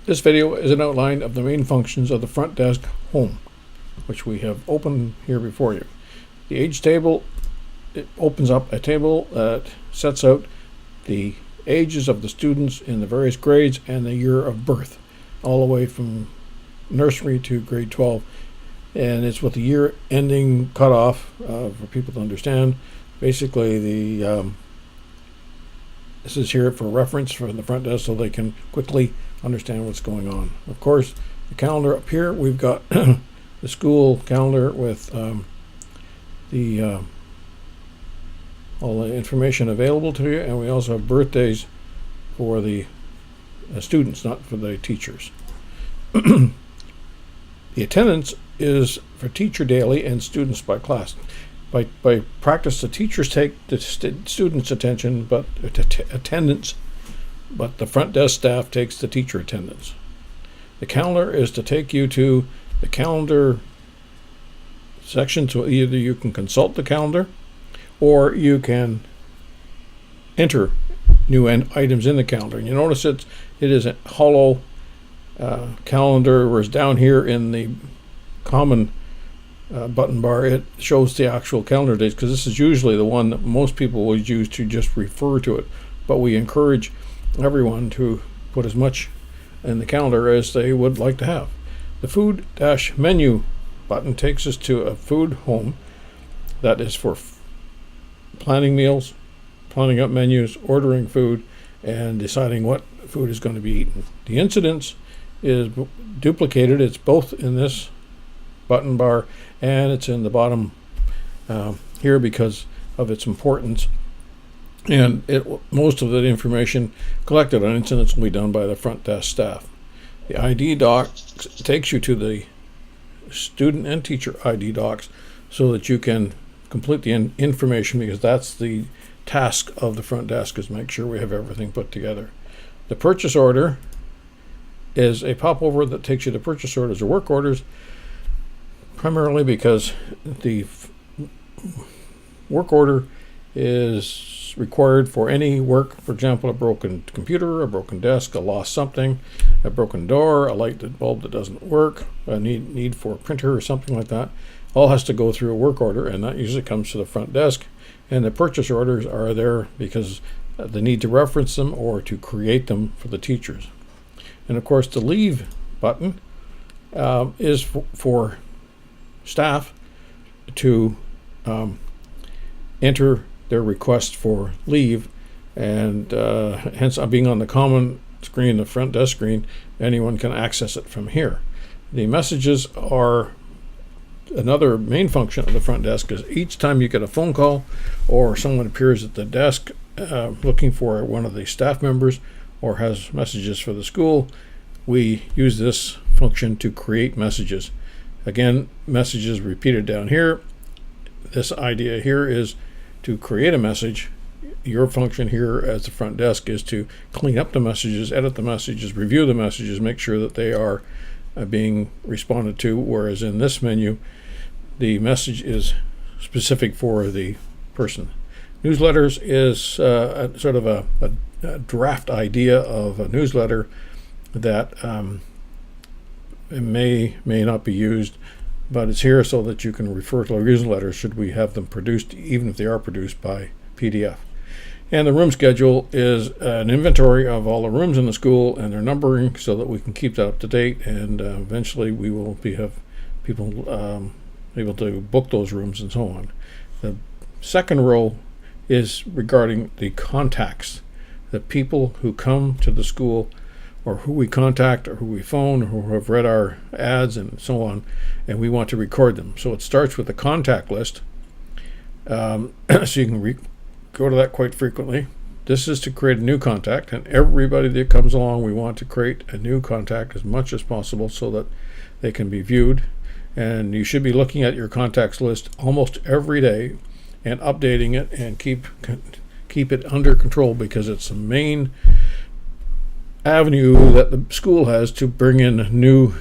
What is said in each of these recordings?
This video is an outline of the main functions of the front desk home, which we have opened here before you. The age table, it opens up a table that sets out the ages of the students in the various grades and the year of birth, all the way from nursery to grade 12. And it's with the year ending cutoff for people to understand. Basically, this is here for reference for the front desk so they can quickly understand what's going on. Of course, the calendar up here, we've got the school calendar with all the information available to you, and we also have birthdays for the students, not for the teachers. The attendance is for teacher daily and students by class. By practice, the teachers take the students' attention, but attendance, but the front desk staff takes the teacher attendance. The calendar is to take you to the calendar section, so either you can consult the calendar or you can enter new items in the calendar. And you notice it is a hollow calendar, whereas down here in the common button bar, it shows the actual calendar dates, because this is usually the one that most people would use to just refer to it. But we encourage everyone to put as much in the calendar as they would like to have. The food-menu button takes us to a food home that is for planning meals, planning up menus, ordering food, and deciding what food is going to be eaten. The incidence is duplicated. It's both in this button bar and it's in the bottom here because of its importance. And most of the information collected on incidents will be done by the front desk staff. The ID doc takes you to the student and teacher ID docs so that you can complete the information, because that's the task of the front desk, is make sure we have everything put together. The purchase order is a popover that takes you to purchase orders or work orders, primarily because the work order is required for any work. For example, a broken computer, a broken desk, a lost something, a broken door, a light bulb that doesn't work, a need for a printer or something like that. All has to go through a work order, and that usually comes to the front desk. And the purchase orders are there because the need to reference them or to create them for the teachers. And of course, the leave button is for staff to enter their request for leave, and hence being on the common screen, the front desk screen, anyone can access it from here. The messages are another main function of the front desk, is each time you get a phone call or someone appears at the desk looking for one of the staff members or has messages for the school, we use this function to create messages. Again, messages repeated down here. This idea here is to create a message. Your function here as the front desk is to clean up the messages, edit the messages, review the messages, make sure that they are being responded to, whereas in this menu, the message is specific for the person. Newsletters is sort of a draft idea of a newsletter that may not be used, but it's here so that you can refer to our newsletters should we have them produced, even if they are produced by PDF. And the room schedule is an inventory of all the rooms in the school and their numbering so that we can keep that up to date, and eventually we will have people able to book those rooms and so on. The second row is regarding the contacts, the people who come to the school or who we contact or who we phone or who have read our ads and so on, and we want to record them. So it starts with the contact list, so you can go to that quite frequently. This is to create a new contact, and everybody that comes along, we want to create a new contact as much as possible so that they can be viewed. And you should be looking at your contacts list almost every day and updating it, and keep it under control, because it's the main avenue that the school has to bring in new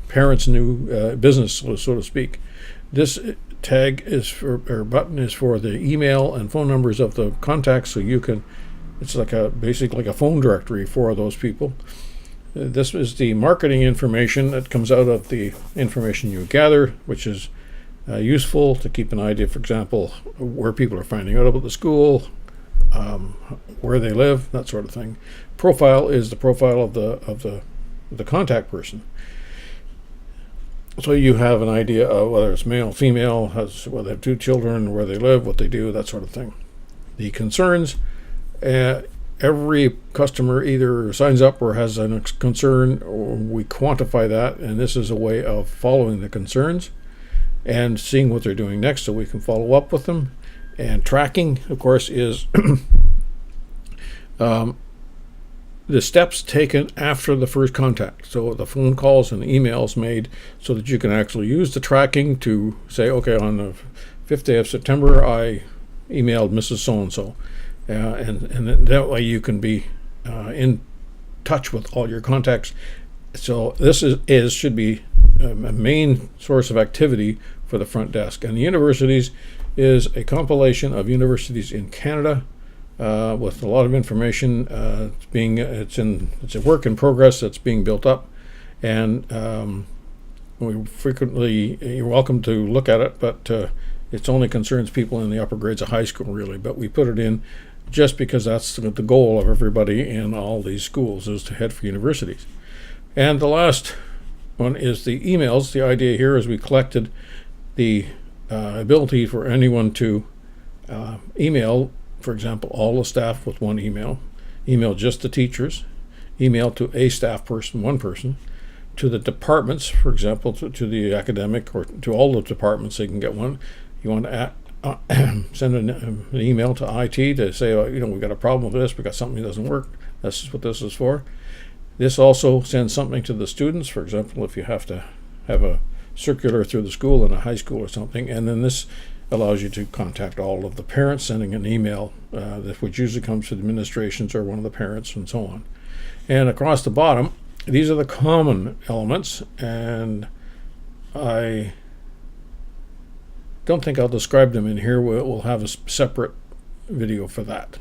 parents, new business, so to speak. This tag is for, or button is for the email and phone numbers of the contacts, so you can, it's like basically like a phone directory for those people. This is the marketing information that comes out of the information you gather, which is useful to keep an idea, for example, where people are finding out about the school, where they live, that sort of thing. Profile is the profile of the contact person. So you have an idea of whether it's male, female, whether they have 2 children, where they live, what they do, that sort of thing. The concerns, every customer either signs up or has a concern, or we quantify that, and this is a way of following the concerns and seeing what they're doing next so we can follow up with them. And tracking, of course, is the steps taken after the first contact. So the phone calls and emails made so that you can actually use the tracking to say, okay, on the 5th day of September, I emailed Mrs. So-and-so. And that way you can be in touch with all your contacts. So this should be a main source of activity for the front desk. And the universities is a compilation of universities in Canada with a lot of information. It's a work in progress that's being built up, and you're welcome to look at it, but it only concerns people in the upper grades of high school, really. But we put it in just because that's the goal of everybody in all these schools, is to head for universities. And the last one is the emails. The idea here is we collected the ability for anyone to email, for example, all the staff with one email just the teachers, email to a staff person, one person, to the departments, for example, to the academic, or to all the departments, they can get one. You want to send an email to IT to say, we've got a problem with this, we've got something that doesn't work, this is what this is for. This also sends something to the students, for example, if you have to have a circular through the school in a high school or something, and then this allows you to contact all of the parents, sending an email, which usually comes to the administrations or one of the parents, and so on. And across the bottom, these are the common elements, and I don't think I'll describe them in here. We'll have a separate video for that.